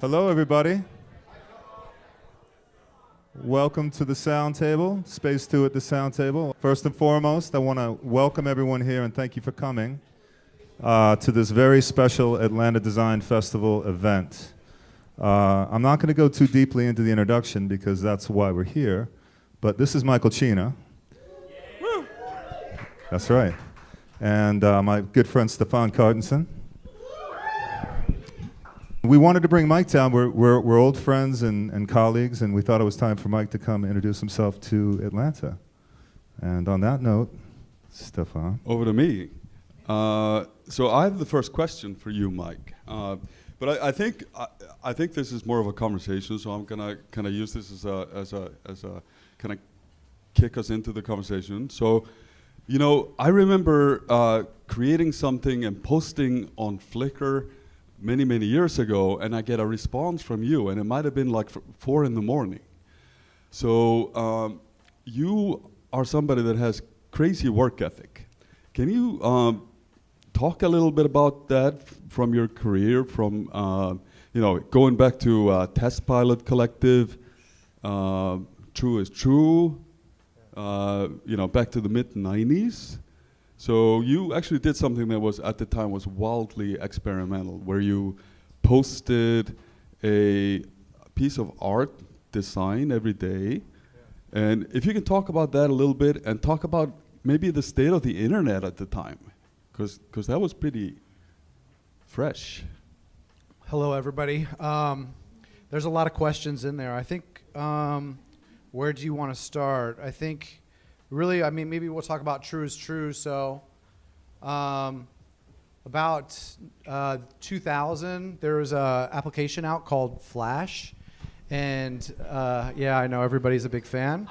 Hello, everybody. Welcome to the Sound Table, Space 2 at the Sound Table. First and foremost, I want to welcome everyone here and thank you for coming to this very special Atlanta Design Festival event. I'm not going to go too deeply into the introduction because that's why we're here, but this is Michael Cina. Woo! That's right. And my good friend Stefán Kjartansson. We wanted to bring Mike down. We're old friends and colleagues, and we thought it was time for Mike to come introduce himself to Atlanta. And on that note, Stefán. Over to me. So I have the first question for you, Mike. But I think this is more of a conversation, so I'm gonna kind of use this as a kind of kick us into the conversation. So, you know, I remember creating something and posting on Flickr many years ago, and I get a response from you, and it might have been like 4 a.m. So you are somebody that has crazy work ethic. Can you talk a little bit about that from your career, from going back to Test Pilot Collective, True is True, back to the mid-90s? So you actually did something that was, at the time, was wildly experimental, where you posted a piece of art design every day. Yeah. And if you can talk about that a little bit and talk about maybe the state of the internet at the time, because that was pretty fresh. Hello, everybody. There's a lot of questions in there. I think, where do you want to start? I think, really, I mean, maybe we'll talk about True is True. So about 2000, there was an application out called Flash. And yeah, I know everybody's a big fan.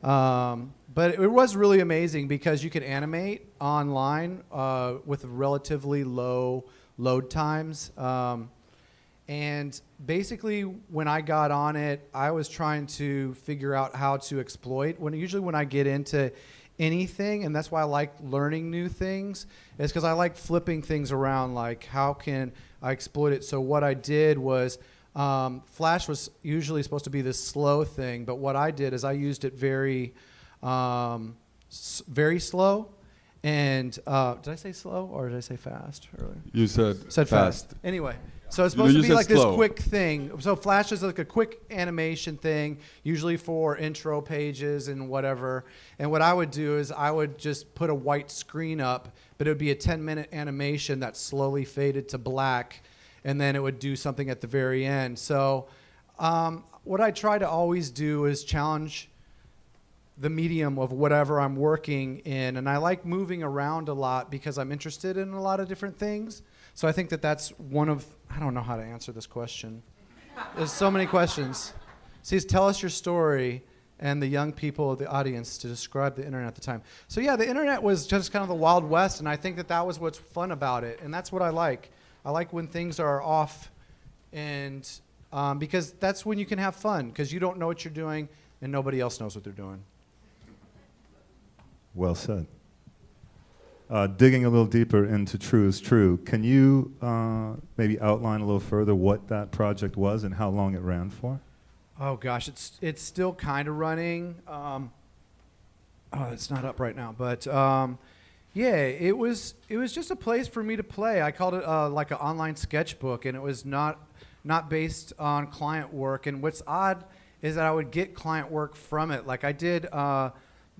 But it was really amazing because you could animate online with relatively low load times. And basically, when I got on it, I was trying to figure out how to exploit. Usually when I get into anything, and that's why I like learning new things, is because I like flipping things around, like how can I exploit it. So what I did was, Flash was usually supposed to be this slow thing, but what I did is I used it very slow. And did I say slow or did I say fast earlier? You said fast. Anyway. So it's supposed to be like slow. this quick thing. So Flash is like a quick animation thing, usually for intro pages and whatever. And what I would do is I would just put a white screen up, but it would be a 10-minute animation that slowly faded to black, and then it would do something at the very end. So what I try to always do is challenge the medium of whatever I'm working in. And I like moving around a lot because I'm interested in a lot of different things. So I think that that's one of, I don't know how to answer this question. There's so many questions. See, tell us your story and the young people of the audience to describe the internet at the time. So yeah, the internet was just kind of the Wild West, and I think that that was what's fun about it. And that's what I like. I like when things are off, and because that's when you can have fun, because you don't know what you're doing and nobody else knows what they're doing. Well said. Digging a little deeper into True is True, can you maybe outline a little further what that project was and how long it ran for? Oh gosh, it's still kind of running. It's not up right now, but yeah, it was just a place for me to play. I called it like an online sketchbook, and it was not based on client work. And what's odd is that I would get client work from it. Like I did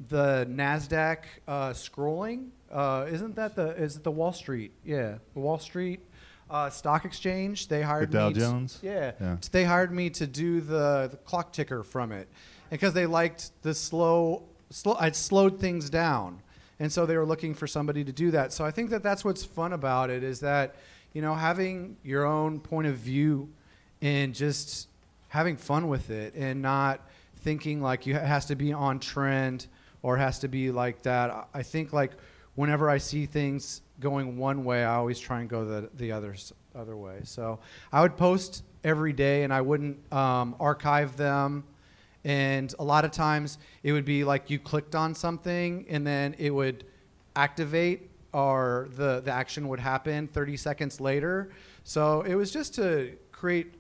the NASDAQ scrolling. Is it the Wall Street? Yeah, the Wall Street Stock Exchange. They hired the Dow me. Jones? Yeah. They hired me to do the clock ticker from it, because they liked the slow. I'd slowed things down, and so they were looking for somebody to do that. So I think that that's what's fun about it, is that, you know, having your own point of view and just having fun with it, and not thinking like it has to be on trend or has to be like that. I think like whenever I see things going one way, I always try and go the other way. So I would post every day, and I wouldn't archive them. And a lot of times it would be like you clicked on something and then it would activate, or the action would happen 30 seconds later. So it was just to create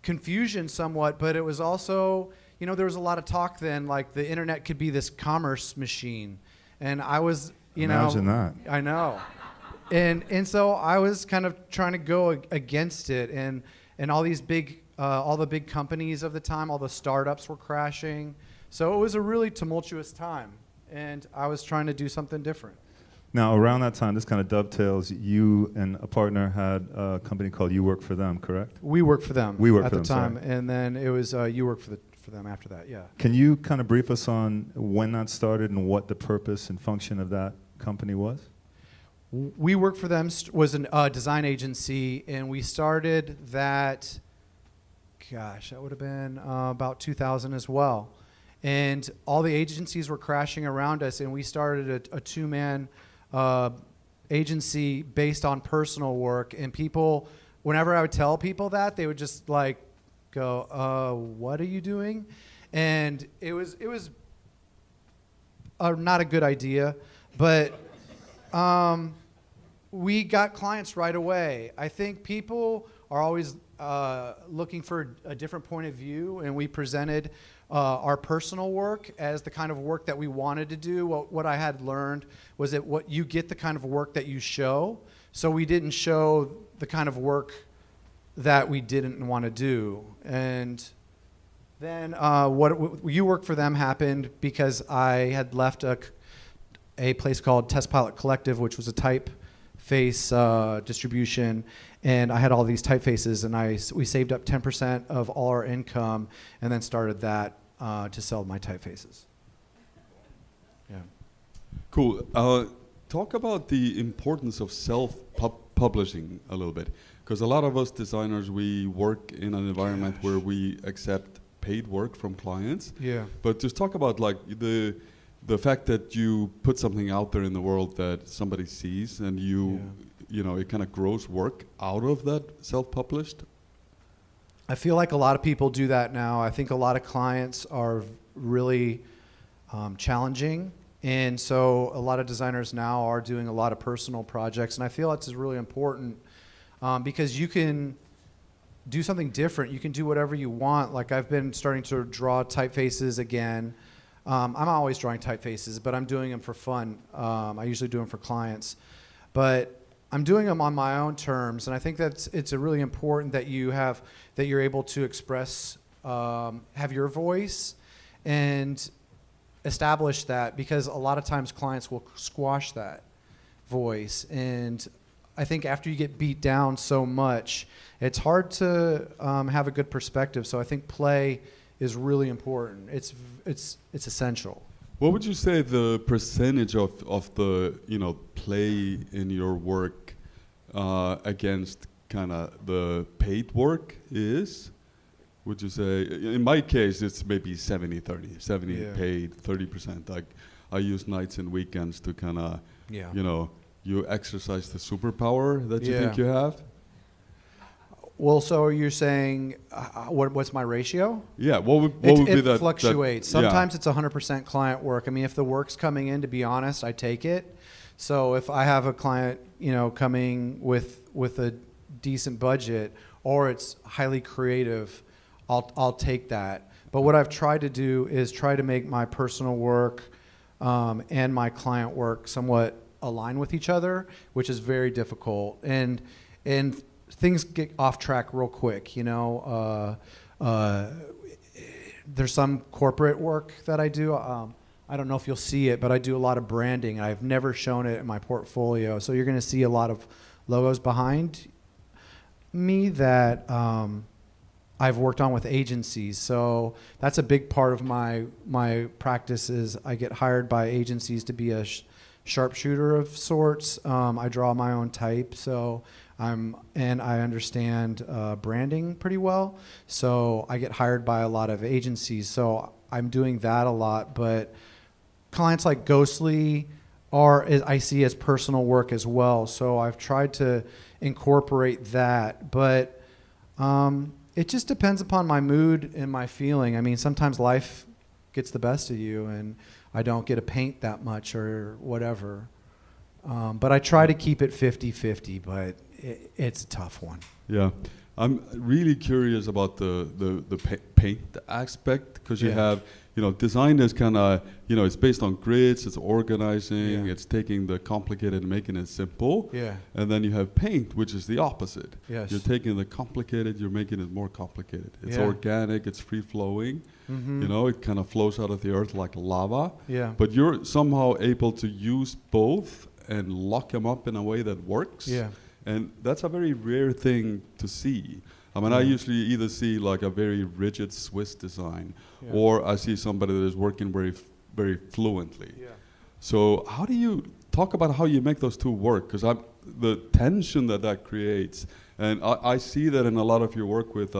confusion somewhat, but it was also, there was a lot of talk then, like the internet could be this commerce machine. And I was, Imagine that. I know. And so I was kind of trying to go against it, and all these all the big companies of the time, all the startups were crashing. So it was a really tumultuous time, and I was trying to do something different. Now, around that time, this kind of dovetails. You and a partner had a company called You Work for Them, correct? We worked for them at the them, time, sorry. and then it was You Work for them after that, yeah. Can you kind of brief us on when that started and what the purpose and function of that company was? We Work for Them was a design agency, and we started that, that would have been about 2000 as well. And all the agencies were crashing around us, and we started a two-man agency based on personal work. And people, whenever I would tell people that, they would just like go, what are you doing? And it was not a good idea, but we got clients right away. I think people are always looking for a different point of view, and we presented our personal work as the kind of work that we wanted to do. What I had learned was that what you get the kind of work that you show. So we didn't show the kind of work that we didn't want to do. And then You Work for Them happened because I had left a place called Test Pilot Collective, which was a typeface distribution, and I had all these typefaces, and we saved up 10% of all our income, and then started that to sell my typefaces. Yeah. Cool. Talk about the importance of self-publishing a little bit, because a lot of us designers, we work in an environment where we accept paid work from clients. Yeah. But just talk about like the fact that you put something out there in the world that somebody sees, and it kind of grows work out of that self-published. I feel like a lot of people do that now. I think a lot of clients are really challenging, and so a lot of designers now are doing a lot of personal projects, and I feel that's really important because you can do something different. You can do whatever you want. Like I've been starting to draw typefaces again. I'm always drawing typefaces, but I'm doing them for fun. I usually do them for clients, but I'm doing them on my own terms, and I think it's really important that you're able to express, have your voice, and establish that, because a lot of times clients will squash that voice, and I think after you get beat down so much, it's hard to have a good perspective. So I think play is really important. It's essential. What would you say the percentage of the play in your work against kind of the paid work is? Would you say, in my case, it's maybe 70-30, 70 paid, 30%. Like I use nights and weekends to kind of, you exercise the superpower that you think you have. Well, so you're saying, what's my ratio? Yeah, what would be that? It fluctuates. Sometimes it's 100% client work. I mean, if the work's coming in, to be honest, I take it. So if I have a client, coming with a decent budget, or it's highly creative, I'll take that. But what I've tried to do is try to make my personal work and my client work somewhat align with each other, which is very difficult. And things get off track real quick, there's some corporate work that I do. I don't know if you'll see it, but I do a lot of branding. I've never shown it in my portfolio. So you're going to see a lot of logos behind me that I've worked on with agencies. So that's a big part of my practice is I get hired by agencies to be a sharpshooter of sorts. I draw my own type, and I understand branding pretty well. So I get hired by a lot of agencies. So I'm doing that a lot. But clients like Ghostly I see as personal work as well. So I've tried to incorporate that. But it just depends upon my mood and my feeling. I mean, sometimes life gets the best of you, and I don't get to paint that much or whatever. But I try to keep it 50-50, but it's a tough one. Yeah. I'm really curious about the paint aspect, because you have, design is kind of, it's based on grids, it's organizing, it's taking the complicated and making it simple. Yeah. And then you have paint, which is the opposite. Yes. You're taking the complicated, you're making it more complicated. It's organic, it's free flowing. It kind of flows out of the earth like lava. Yeah. But you're somehow able to use both and lock them up in a way that works. Yeah. And that's a very rare thing to see. I mean, I usually either see like a very rigid Swiss design, or I see somebody that is working very fluently. Yeah. So how do you talk about how you make those two work? Because the tension that creates, and I see that in a lot of your work with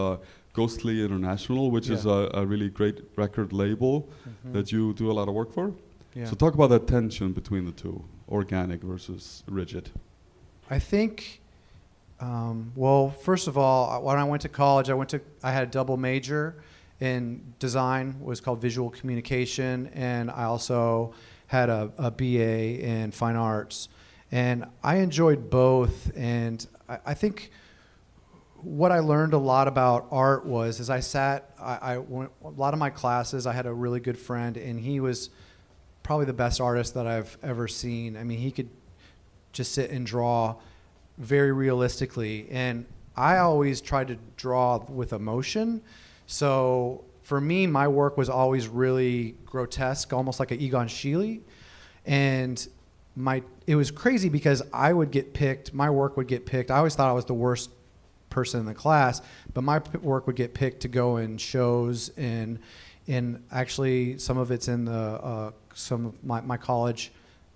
Ghostly International, which is a really great record label that you do a lot of work for. Yeah. So talk about that tension between the two, organic versus rigid. I think, well, first of all, when I went to college, I had a double major in design, was called visual communication, and I also had a BA in fine arts. And I enjoyed both, and I think what I learned a lot about art was, as I went, a lot of my classes, I had a really good friend, and he was probably the best artist that I've ever seen. I mean, he could just sit and draw very realistically, and I always tried to draw with emotion. So for me, my work was always really grotesque, almost like an Egon Schiele. And it was crazy because my work would get picked. I always thought I was the worst person in the class, but my work would get picked to go in shows, and actually some of it's in some of my college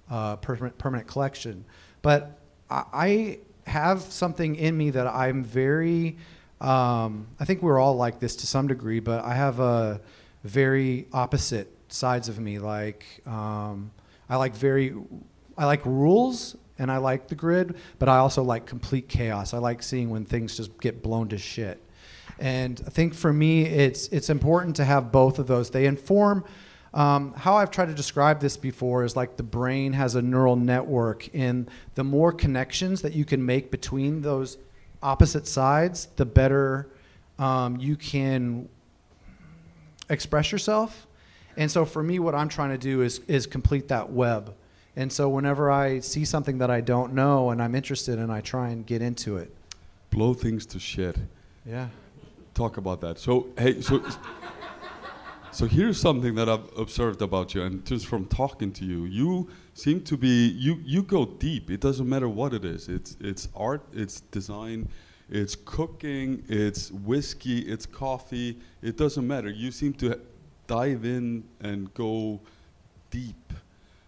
permanent collection. But I have something in me that I'm very, I think we're all like this to some degree, but I have a very opposite sides of me. Like, I like rules and I like the grid, but I also like complete chaos. I like seeing when things just get blown to shit. And I think for me, it's important to have both of those. They inform. How I've tried to describe this before is like the brain has a neural network, and the more connections that you can make between those opposite sides, the better you can express yourself. And so for me, what I'm trying to do is complete that web. And so whenever I see something that I don't know and I'm interested in, I try and get into it. Blow things to shit. Yeah. Talk about that. So, hey, so here's something that I've observed about you, and just from talking to you, you seem to be, you go deep. It doesn't matter what it is. It's art, it's design, it's cooking, it's whiskey, it's coffee. It doesn't matter. You seem to dive in and go deep.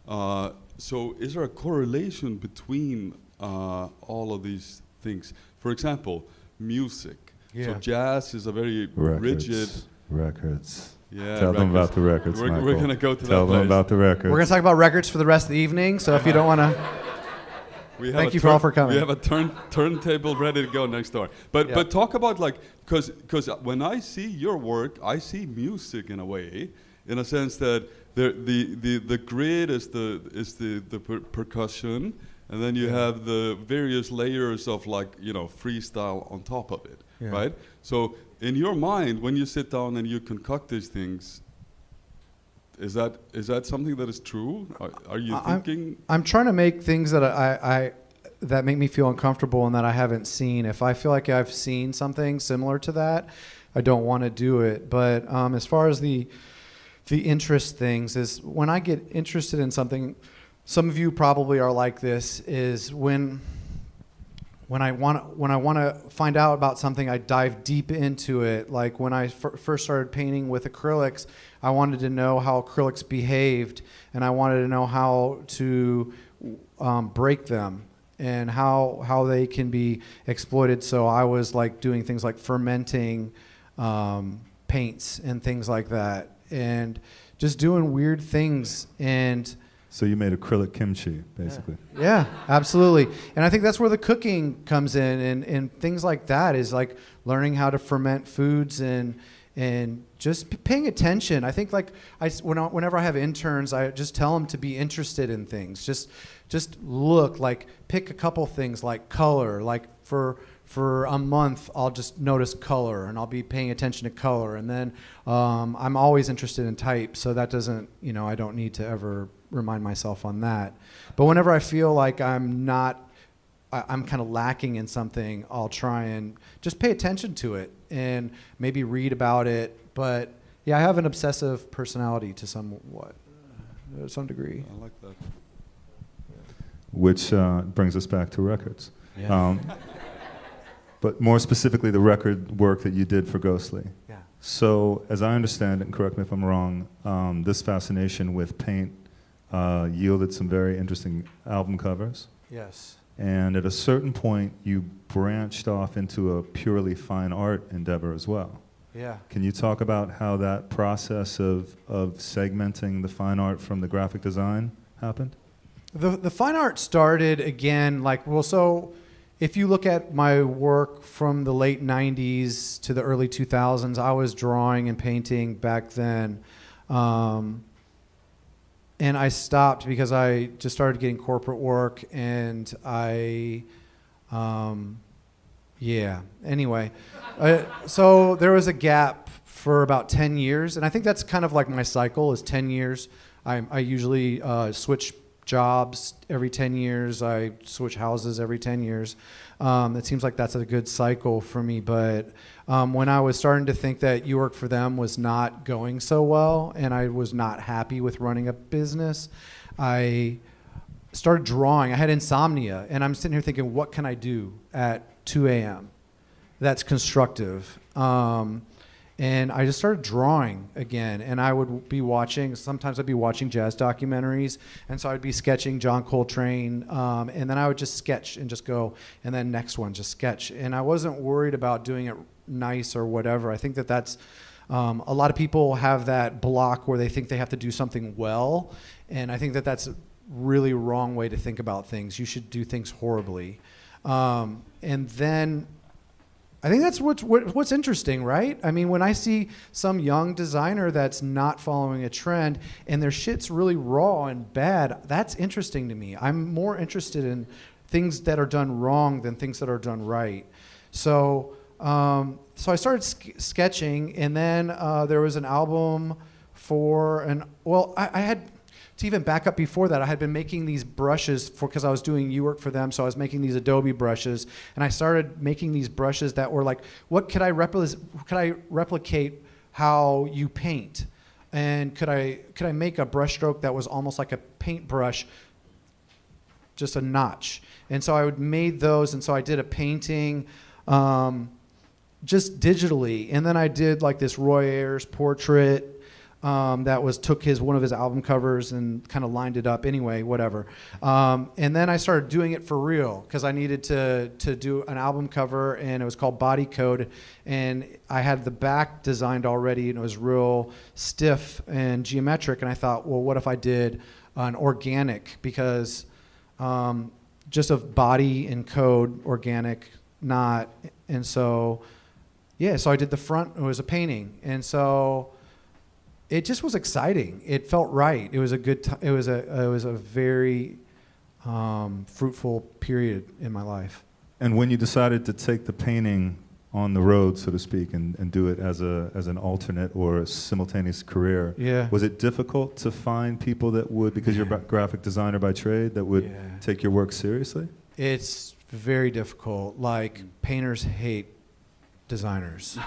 So is there a correlation between all of these things? For example, music. Yeah. So jazz is a very rigid. Records. Yeah, Tell them about the records, We're Michael. going to go to Tell that them place. about the records. We're going to talk about records for the rest of the evening, so if you don't want to... Thank you all for coming. We have a turntable ready to go next door. But talk about, like, because when I see your work, I see music in a way, in a sense that the grid is the percussion, and then you have the various layers of, like, freestyle on top of it, right? So in your mind, when you sit down and you concoct these things, is that something that is true? Are you thinking? I'm trying to make things that that make me feel uncomfortable and that I haven't seen. If I feel like I've seen something similar to that, I don't want to do it. But as far as the interest things, is when I get interested in something, some of you probably are like this, is when I want to find out about something, I dive deep into it. Like when I first started painting with acrylics, I wanted to know how acrylics behaved, and I wanted to know how to break them and how they can be exploited. So I was like doing things like fermenting paints and things like that, and just doing weird things. And So you made acrylic kimchi, basically. yeah, absolutely. And I think that's where the cooking comes in, and things like that is like learning how to ferment foods and just paying attention. I think like whenever I have interns, I just tell them to be interested in things. Just look, like pick a couple things like color. Like for for a month, I'll just notice color, and I'll be paying attention to color. And then I'm always interested in type, so that doesn't, I don't need to ever remind myself on that. But whenever I feel like I'm kind of lacking in something, I'll try and just pay attention to it and maybe read about it. But yeah, I have an obsessive personality to some degree. I like that. Which brings us back to records. Yeah. But more specifically, the record work that you did for Ghostly. Yeah. So, as I understand it, and correct me if I'm wrong, this fascination with paint yielded some very interesting album covers. Yes. And at a certain point, you branched off into a purely fine art endeavor as well. Yeah. Can you talk about how that process of segmenting the fine art from the graphic design happened? The fine art started again, so if you look at my work from the late 90s to the early 2000s, I was drawing and painting back then. And I stopped because I just started getting corporate work, and anyway. So there was a gap for about 10 years, and I think that's kind of like my cycle is 10 years. I usually switch jobs every 10 years. I switch houses every 10 years. It seems like that's a good cycle for me. But when I was starting to think that You Work for Them was not going so well, and I was not happy with running a business, I started drawing. I had insomnia, and I'm sitting here thinking, what can I do at 2 a.m. that's constructive? And I just started drawing again, and I would be sometimes I'd be watching jazz documentaries, and so I'd be sketching John Coltrane, and then I would just sketch and just go, and then next one, just sketch. And I wasn't worried about doing it nice or whatever. I think that's, a lot of people have that block where they think they have to do something well, and I think that's a really wrong way to think about things. You should do things horribly. And then I think that's what's interesting, right? I mean, when I see some young designer that's not following a trend and their shit's really raw and bad, that's interesting to me. I'm more interested in things that are done wrong than things that are done right. So I started sketching, and then there was an album I had. To even back up before that, I had been making these brushes because I was doing You Work for Them, so I was making these Adobe brushes, and I started making these brushes that were like, what could I replicate how you paint? And could I make a brush stroke that was almost like a paintbrush, just a notch? And so I would made those, and so I did a painting just digitally, and then I did like this Roy Ayers portrait that took one of his album covers and kind of lined it up anyway, whatever. And then I started doing it for real because I needed to do an album cover, and it was called Body Code, and I had the back designed already, and it was real stiff and geometric, and I thought, well, what if I did an organic, because just of body and code, organic, not, and so, so I did the front, it was a painting, and so it just was exciting. It felt right. It was a good it was a very fruitful period in my life. And when you decided to take the painting on the road, so to speak, and do it as an alternate or a simultaneous career, was it difficult to find people that would, because you're a graphic designer by trade, that would take your work seriously? It's very difficult. Like, painters hate designers.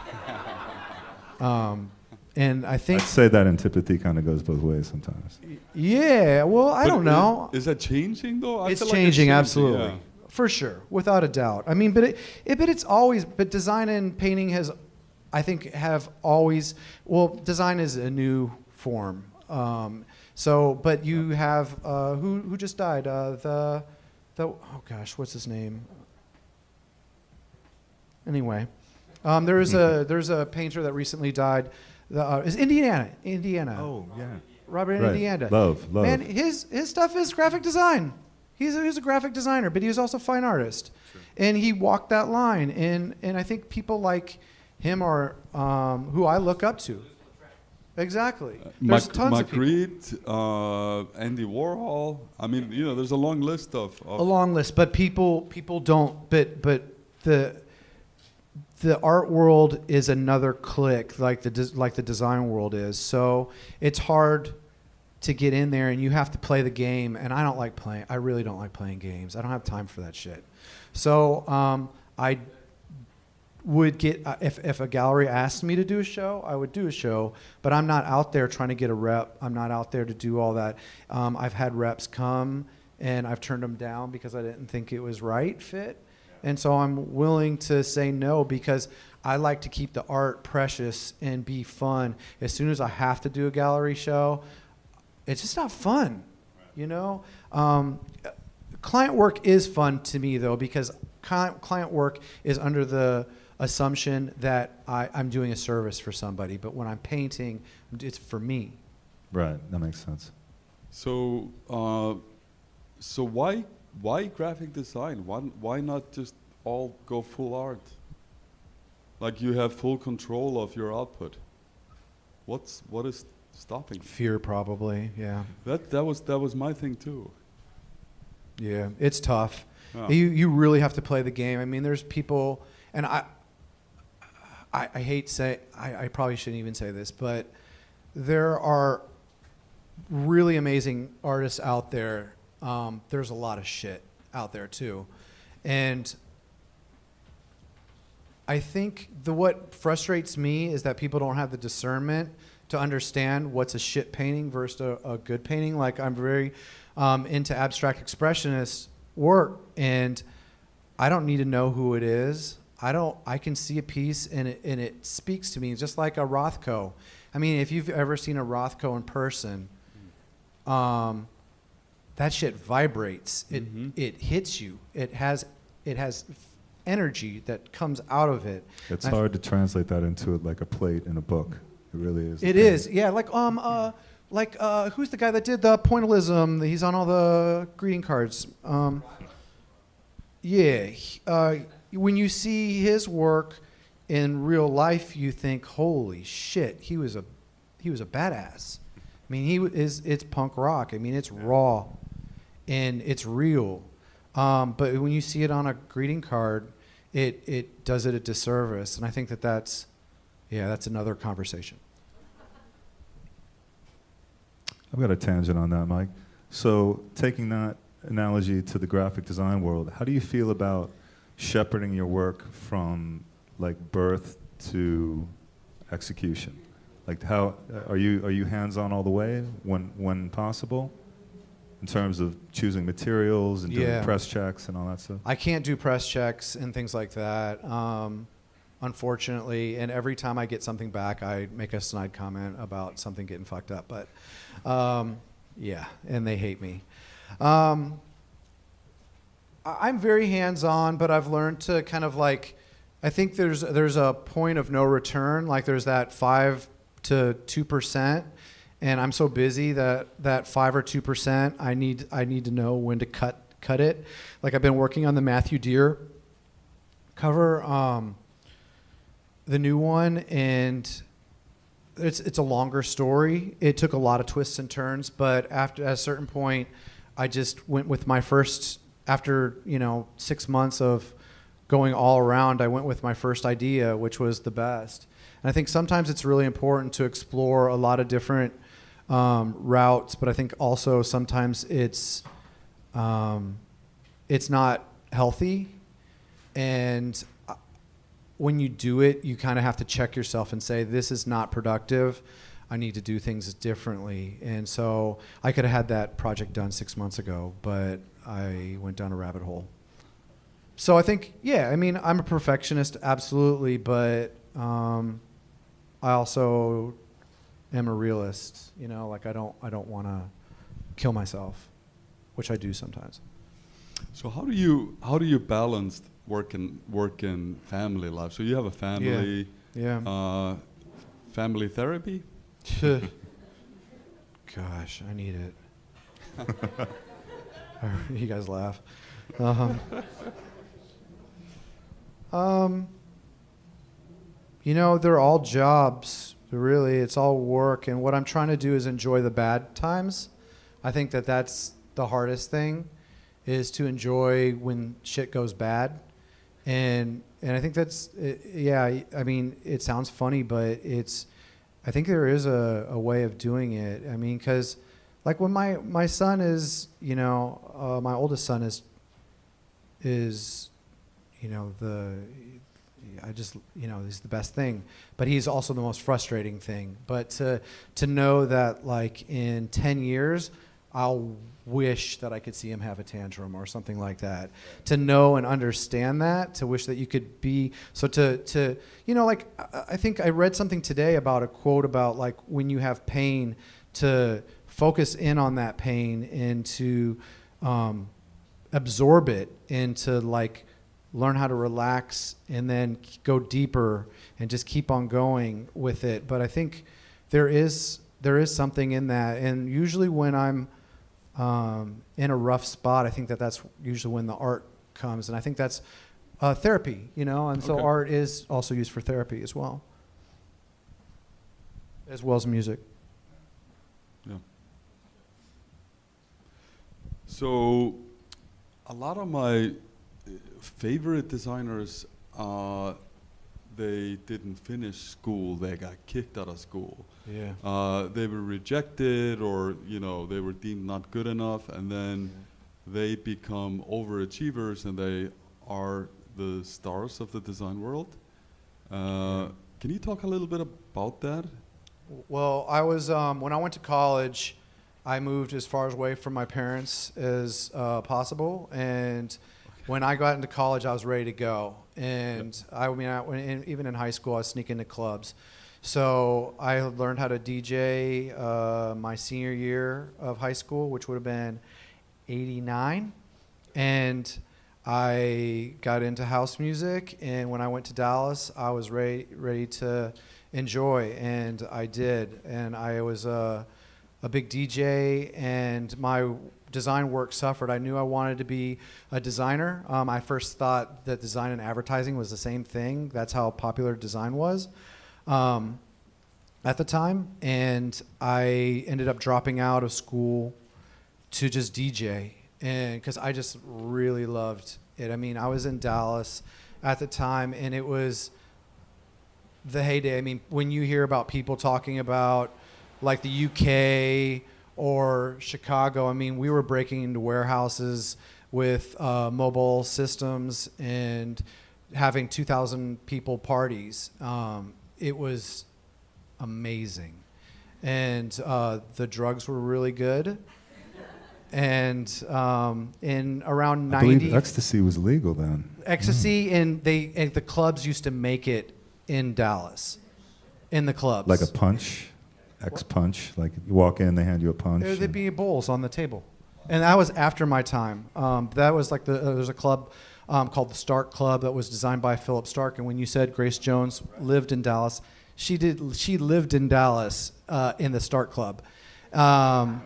And I think I'd say that antipathy kind of goes both ways sometimes. Yeah, well, I don't know. Is that changing though? It's changing, absolutely, for sure, without a doubt. I mean, but it's always. But design and painting have always. Well, design is a new form. But you have who just died? Oh gosh, what's his name? Anyway, there's a painter that recently died. Is Indiana. Oh, yeah. Robert Right. Indiana. Love. Man, his stuff is graphic design. He's a graphic designer, but he was also a fine artist. Sure. And he walked that line. And I think people like him are who I look up to. Exactly. There's tons of people. Magritte, Andy Warhol. I mean, there's a long list of... A long list, but people don't. But the art world is another clique, like the design world is. So it's hard to get in there, and you have to play the game. And I really don't like playing games. I don't have time for that shit. So I would get if a gallery asked me to do a show, I would do a show. But I'm not out there trying to get a rep. I'm not out there to do all that. I've had reps come, and I've turned them down because I didn't think it was right fit. And so I'm willing to say no because I like to keep the art precious and be fun. As soon as I have to do a gallery show, it's just not fun, you know? Client work is fun to me, though, because client work is under the assumption that I'm doing a service for somebody. But when I'm painting, it's for me. Right, that makes sense. So, so why graphic design? Why not just all go full art? Like you have full control of your output. What is stopping you? Fear, probably. Yeah. That was my thing too. Yeah, it's tough. Yeah. You really have to play the game. I mean, there's people, and I hate say I probably shouldn't even say this, but there are really amazing artists out there. There's a lot of shit out there too, and I think what frustrates me is that people don't have the discernment to understand what's a shit painting versus a good painting. Like I'm very into abstract expressionist work, and I don't need to know who it is. I can see a piece and it speaks to me, just like a Rothko. I mean, if you've ever seen a Rothko in person, that shit vibrates. It hits you. It has energy that comes out of it. It's hard to translate that into like a plate in a book. It really is. It is, yeah. Like who's the guy that did the pointillism? He's on all the greeting cards. When you see his work in real life, you think, "Holy shit, he was a badass." I mean, it's punk rock. I mean, it's raw, and it's real. But when you see it on a greeting card, it does it a disservice, and I think that's another conversation. I've got a tangent on that, Mike. So taking that analogy to the graphic design world, how do you feel about shepherding your work from like birth to execution? Like how are you hands-on all the way when possible? In terms of choosing materials and doing press checks and all that stuff? I can't do press checks and things like that, unfortunately. And every time I get something back, I make a snide comment about something getting fucked up. But and they hate me. I'm very hands-on, but I've learned to kind of like, I think there's a point of no return. Like there's that 5 to 2%. And I'm so busy that 5 or 2%, I need to know when to cut it. Like I've been working on the Matthew Deere cover, the new one, and it's a longer story. It took a lot of twists and turns, but at a certain point, I just went with my first. After 6 months of going all around, I went with my first idea, which was the best. And I think sometimes it's really important to explore a lot of different routes, but I think also sometimes it's not healthy, and when you do it, you kind of have to check yourself and say, this is not productive. I need to do things differently. And so I could have had that project done 6 months ago, but I went down a rabbit hole. So I think, I'm a perfectionist, absolutely, but I also am a realist, like I don't want to kill myself, which I do sometimes. So how do you balance work and family life? So you have a family, family therapy? Gosh, I need it. You guys laugh. They're all jobs. Really, it's all work, and what I'm trying to do is enjoy the bad times. I think that's the hardest thing, is to enjoy when shit goes bad, and And I think that's, yeah, I mean, it sounds funny, but I think there is a way of doing it. I mean, because like when my son is, my oldest son is, he's the best thing, but he's also the most frustrating thing. But to know that like in 10 years, I'll wish that I could see him have a tantrum or something like that. To know and understand that, to wish that you could be, so to like, I think I read something today about a quote about like when you have pain, to focus in on that pain and to absorb it and to like learn how to relax and then go deeper and just keep on going with it. But I think there is something in that. And usually when I'm in a rough spot, I think that's usually when the art comes. And I think that's therapy, and so art is also used for therapy as well as music. Yeah. So a lot of my favorite designers, they didn't finish school. They got kicked out of school. Yeah. They were rejected, or they were deemed not good enough, and then they become overachievers, and they are the stars of the design world. Can you talk a little bit about that? Well, I was when I went to college, I moved as far away from my parents as possible, and when I got into college, I was ready to go. And even in high school, I was sneaking to clubs. So I learned how to DJ my senior year of high school, which would have been 89. And I got into house music. And when I went to Dallas, I was ready to enjoy. And I did. And I was a big DJ, and my design work suffered. I knew I wanted to be a designer. I first thought that design and advertising was the same thing. That's how popular design was at the time. And I ended up dropping out of school to just DJ, and because I just really loved it. I mean, I was in Dallas at the time, and it was the heyday. I mean, when you hear about people talking about like the UK or Chicago, I mean, we were breaking into warehouses with mobile systems and having 2,000 people parties. It was amazing. And the drugs were really good. And in around I 90... believe ecstasy was legal then. Ecstasy, and the clubs used to make it in Dallas, in the clubs. Like a punch? X-punch, like you walk in, they hand you a punch. There'd be bowls on the table, and that was after my time. That was like there's a club called the Stark Club that was designed by Philip Stark. And when you said Grace Jones lived in Dallas, she did. She lived in Dallas in the Stark Club, and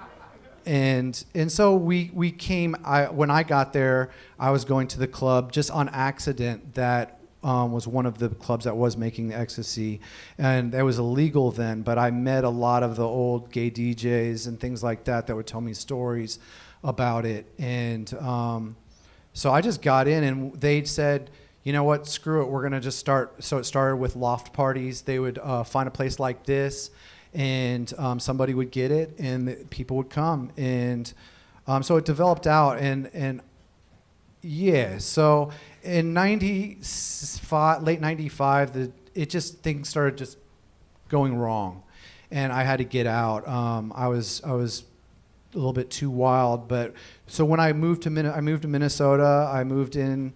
so we came. When I got there, I was going to the club just on accident. That was one of the clubs that was making the ecstasy, and that was illegal then, but I met a lot of the old gay DJs and things like that would tell me stories about it. And so I just got in, and they said, you know what, screw it, we're going to just start. So it started with loft parties. They would find a place like this, and somebody would get it, and people would come. And so it developed out, and yeah, so in late 95, things started just going wrong, and I had to get out. I was a little bit too wild, but so when I moved to Minnesota, I moved in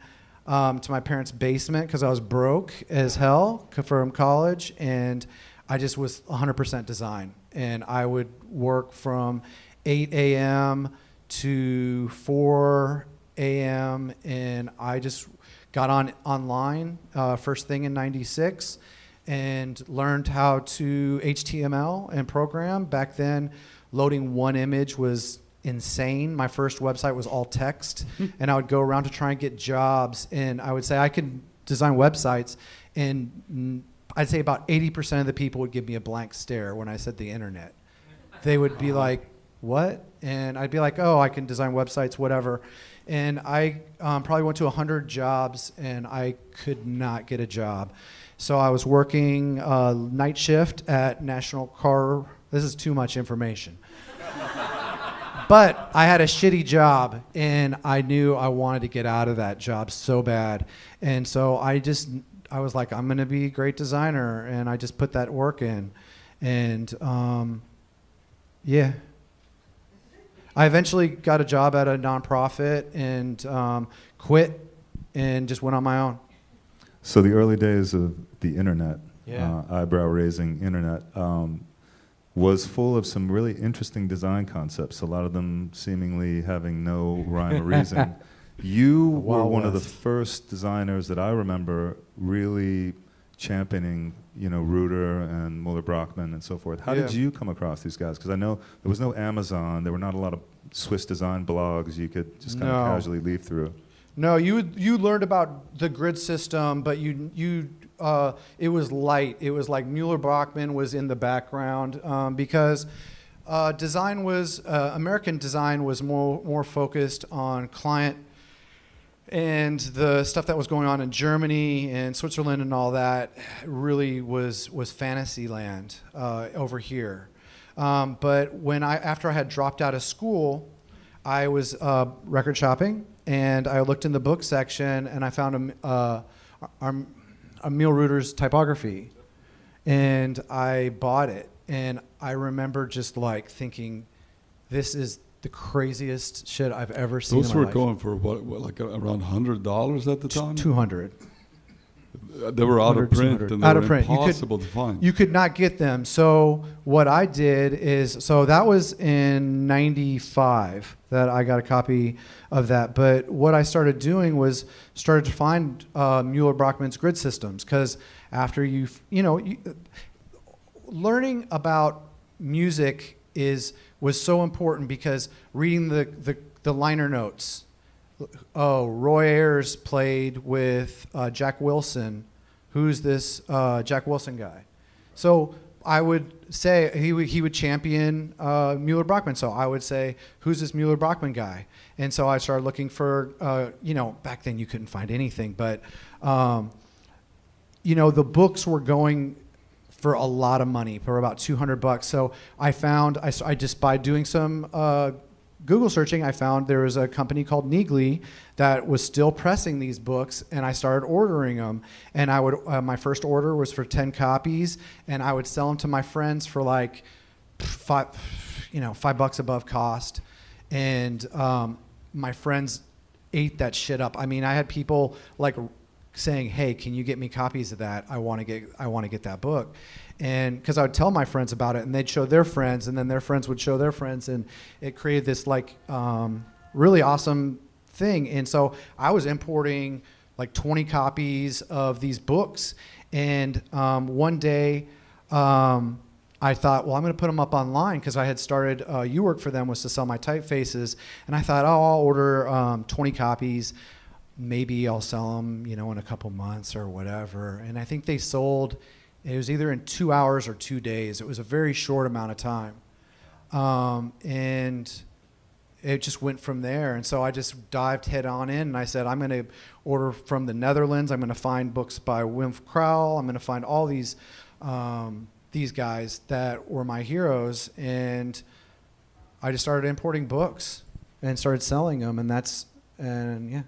to my parents' basement because I was broke as hell from college, and I just was 100% design, and I would work from 8 a.m. to 4 a.m. and I just got online first thing in 96 and learned how to HTML and program. Back then, loading one image was insane. My first website was all text, and I would go around to try and get jobs, and I would say I could design websites, and I'd say about 80% of the people would give me a blank stare when I said the internet. They would be like, what? And I'd be like, oh, I can design websites, whatever. And I probably went to 100 jobs, and I could not get a job. So I was working night shift at National Car. This is too much information. But I had a shitty job, and I knew I wanted to get out of that job so bad. And so I was like, I'm going to be a great designer, and I just put that work in. And yeah. I eventually got a job at a nonprofit and quit and just went on my own. So the early days of the internet, Yeah. eyebrow-raising internet, was full of some really interesting design concepts, a lot of them seemingly having no rhyme or reason. You were one of the first designers that I remember really championing, Reuter and Mueller-Brockmann and so forth. How did you come across these guys? Because I know there was no Amazon, there were not a lot of Swiss design blogs you could just kind of casually leaf through. No, you learned about the grid system, but it was light. It was like Mueller-Brockmann was in the background because American design was more focused on client and the stuff that was going on in Germany and Switzerland and all that really was fantasy land over here. But after I had dropped out of school, I was record shopping, and I looked in the book section, and I found Emil Reuter's typography, and I bought it. And I remember just like thinking, this is the craziest shit I've ever seen in my life. Those were going for what, like around $100 at the time? 200. They were out of print, and they were impossible to find. You could not get them. So what I did is, so that was in 95 that I got a copy of that. But what I started doing was started to find Mueller-Brockmann's grid systems, because after learning about music was so important, because reading the liner notes. Oh, Roy Ayers played with Jack Wilson. Who's this Jack Wilson guy? So I would say he would champion Mueller-Brockmann. So I would say, who's this Mueller-Brockmann guy? And so I started looking for, back then you couldn't find anything, but the books were going for a lot of money, for about $200. So I found, I just by doing some Google searching, I found there was a company called Neagley that was still pressing these books, and I started ordering them. And I would, my first order was for 10 copies, and I would sell them to my friends for like $5 above cost. And my friends ate that shit up. I mean, I had people like saying, "Hey, can you get me copies of that? I want to get that book." And because I would tell my friends about it, and they'd show their friends, and then their friends would show their friends, and it created this like really awesome thing. And so I was importing like 20 copies of these books. And one day I thought, well, I'm going to put them up online, because I had started U-Work for them was to sell my typefaces. And I thought, oh, I'll order 20 copies. Maybe I'll sell them, in a couple months or whatever. And I think they sold. It was either in 2 hours or 2 days. It was a very short amount of time. And it just went from there. And so I just dived head on in, and I said, I'm going to order from the Netherlands. I'm going to find books by Wim Kraull. I'm going to find all these guys that were my heroes. And I just started importing books and started selling them. And yeah.